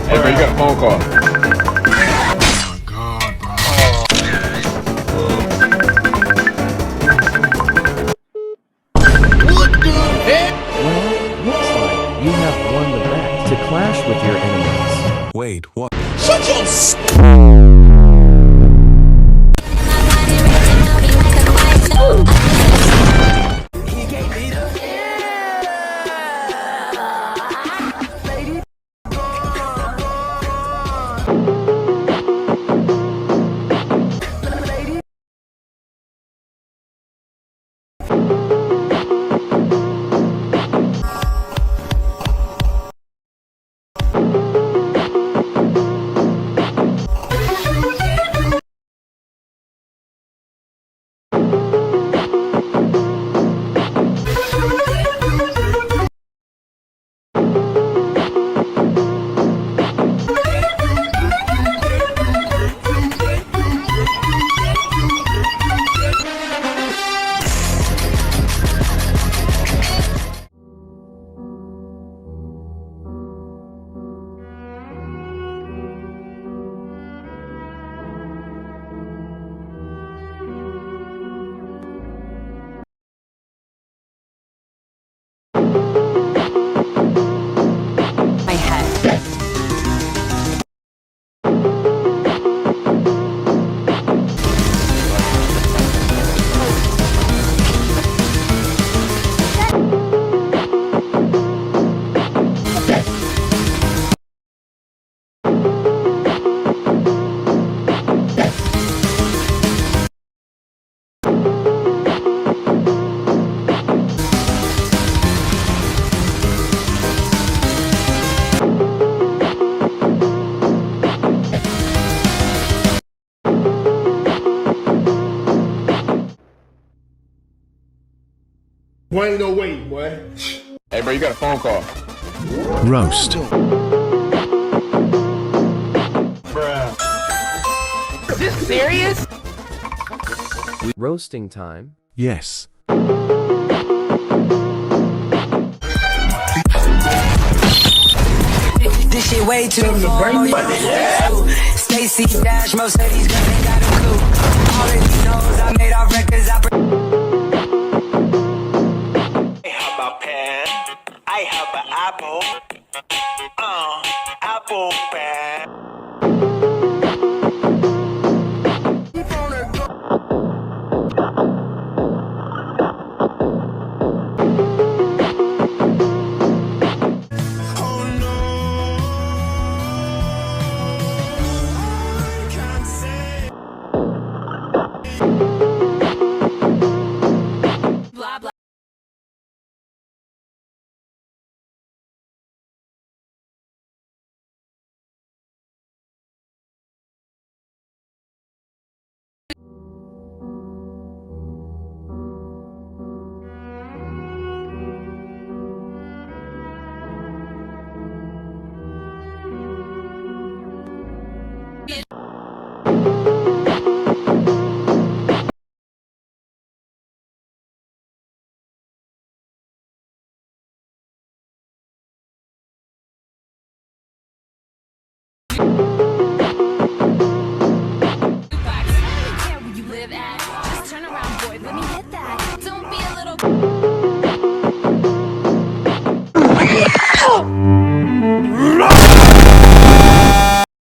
Hey, bro, you got a phone call. Well, looks like you have won the bet to clash with your enemies. Wait, what? My head. Boy, ain't no way, boy. Hey, bro, you got a phone call. Roast. Is this serious? Roasting time. Yes. This shit way too formal. Stacy Dash, most of these guys ain't got a clue. All of these knows I made our records. I have a pen. I have an apple. Apple pen.